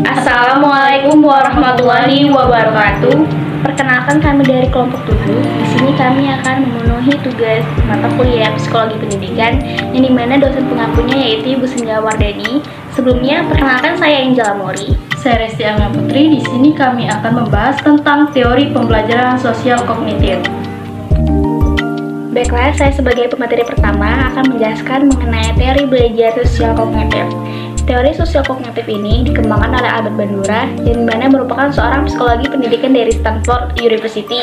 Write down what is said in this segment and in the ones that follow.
Assalamualaikum warahmatullahi wabarakatuh. Perkenalkan, kami dari kelompok 7. Di sini kami akan memenuhi tugas mata kuliah Psikologi Pendidikan yang dimana dosen pengampunya yaitu Ibu Senja Wardani. Sebelumnya, perkenalkan saya Angela Mori. Saya Resti Angga Putri. Di sini kami akan membahas tentang teori pembelajaran sosial kognitif. Baiklah, saya sebagai pemateri pertama akan menjelaskan mengenai teori belajar sosial kognitif. Teori sosial kognitif ini dikembangkan oleh Albert Bandura yang dimana merupakan seorang psikologi pendidikan dari Stanford University,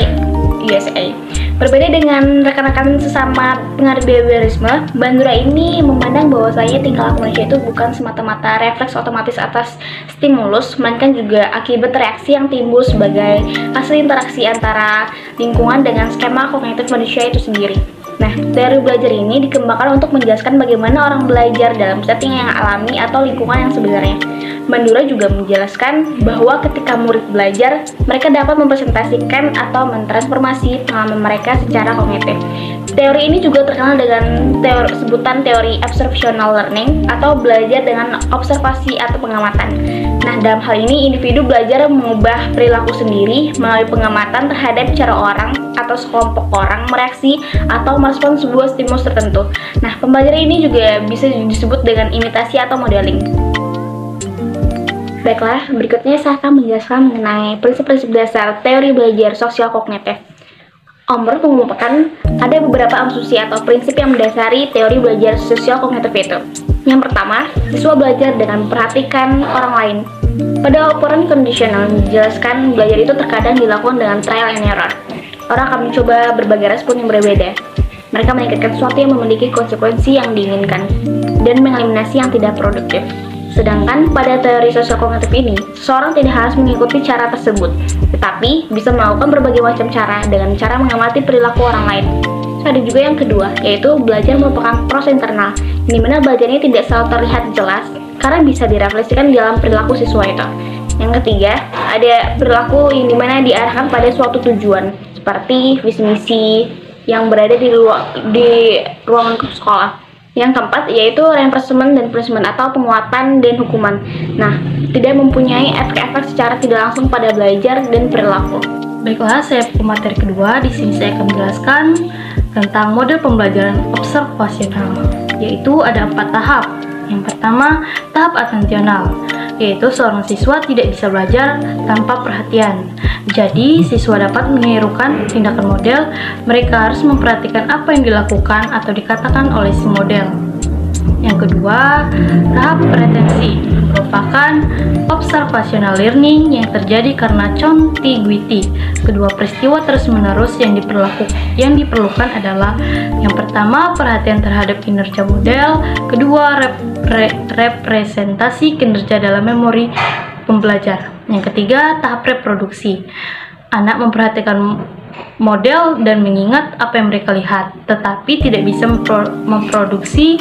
USA. Berbeda dengan rekan-rekan sesama pengarang behaviorisme, Bandura ini memandang bahwasanya tingkah laku manusia itu bukan semata-mata refleks otomatis atas stimulus, melainkan juga akibat reaksi yang timbul sebagai hasil interaksi antara lingkungan dengan skema kognitif manusia itu sendiri. Nah, teori belajar ini dikembangkan untuk menjelaskan bagaimana orang belajar dalam setting yang alami atau lingkungan yang sebenarnya. Bandura juga menjelaskan bahwa ketika murid belajar, mereka dapat mempresentasikan atau mentransformasi pengalaman mereka secara kognitif. Teori ini juga terkenal dengan sebutan teori observational learning atau belajar dengan observasi atau pengamatan. Nah, dalam hal ini individu belajar mengubah perilaku sendiri melalui pengamatan terhadap cara orang atau sekelompok orang mereaksi atau merespon sebuah stimulus tertentu. Nah, pembelajaran ini juga bisa disebut dengan imitasi atau modeling. Baiklah, berikutnya saya akan menjelaskan mengenai prinsip-prinsip dasar teori belajar sosial kognitif. Omber mengemukakan ada beberapa asumsi atau prinsip yang mendasari teori belajar sosial kognitif itu. Yang pertama, siswa belajar dengan memperhatikan orang lain. Pada operan kondisional menjelaskan belajar itu terkadang dilakukan dengan trial and error. Orang akan mencoba berbagai respon yang berbeda. Mereka meningkatkan sesuatu yang memiliki konsekuensi yang diinginkan dan mengeliminasi yang tidak produktif. Sedangkan pada teori sosial kognitif ini, seseorang tidak harus mengikuti cara tersebut, tetapi bisa melakukan berbagai macam cara dengan cara mengamati perilaku orang lain. Ada juga yang kedua, yaitu belajar merupakan proses internal, di mana belajarnya tidak selalu terlihat jelas karena bisa direfleksikan dalam perilaku siswa itu. Yang ketiga, ada perilaku yang dimana diarahkan pada suatu tujuan, seperti visi misi yang berada di ruangan sekolah. Yang keempat, yaitu reinforcement dan punishment atau penguatan dan hukuman. Nah, tidak mempunyai efek-efek secara tidak langsung pada belajar dan perilaku. Baiklah, saya pemateri kedua. Di sini saya akan menjelaskan tentang model pembelajaran observasional, yaitu ada 4 tahap. Yang pertama, tahap atensional, yaitu seorang siswa tidak bisa belajar tanpa perhatian. Jadi, siswa dapat menirukan tindakan model, mereka harus memperhatikan apa yang dilakukan atau dikatakan oleh si model. Yang kedua, tahap retensi, merupakan observational learning yang terjadi karena contiguity. Kedua peristiwa terus-menerus yang diperlukan adalah yang pertama, perhatian terhadap kinerja model, kedua, representasi kinerja dalam memori pembelajar. Yang ketiga, tahap reproduksi. Anak memperhatikan model dan mengingat apa yang mereka lihat, tetapi tidak bisa memproduksi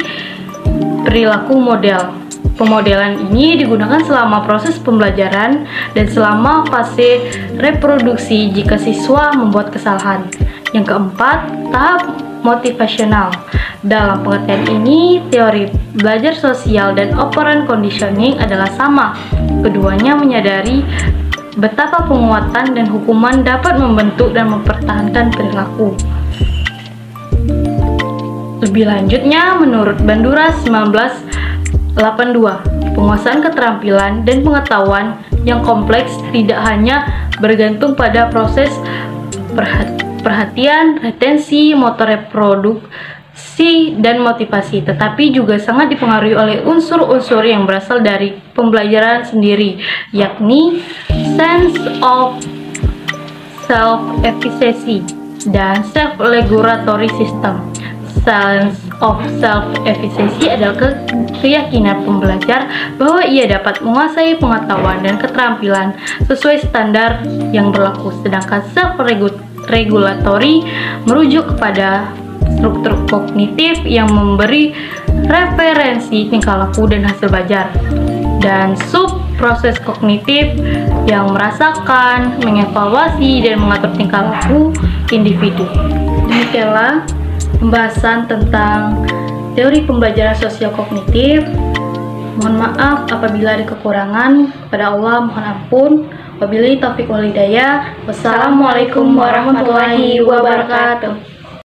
perilaku model. Pemodelan ini digunakan selama proses pembelajaran dan selama fase reproduksi jika siswa membuat kesalahan. Yang keempat, tahap motivasional. Dalam pengertian ini, teori belajar sosial dan operant conditioning adalah sama. Keduanya menyadari betapa penguatan dan hukuman dapat membentuk dan mempertahankan perilaku. Lebih lanjutnya, menurut Bandura 1982, penguasaan keterampilan dan pengetahuan yang kompleks tidak hanya bergantung pada proses perhatian, retensi, motor reproduksi, dan motivasi, tetapi juga sangat dipengaruhi oleh unsur-unsur yang berasal dari pembelajaran sendiri, yakni sense of self-efficacy dan self-regulatory system. Sense of self-efficacy adalah keyakinan pembelajar bahwa ia dapat menguasai pengetahuan dan keterampilan sesuai standar yang berlaku, sedangkan self-regulatory merujuk kepada struktur kognitif yang memberi referensi tingkah laku dan hasil belajar, dan sub-proses kognitif yang merasakan, mengevaluasi, dan mengatur tingkah laku individu. Demikianlah pembahasan tentang teori pembelajaran sosial kognitif. Mohon maaf apabila ada kekurangan. Kepada Allah mohon ampun. Wabillahi taufiq wal hidayah. Wassalamualaikum warahmatullahi wabarakatuh.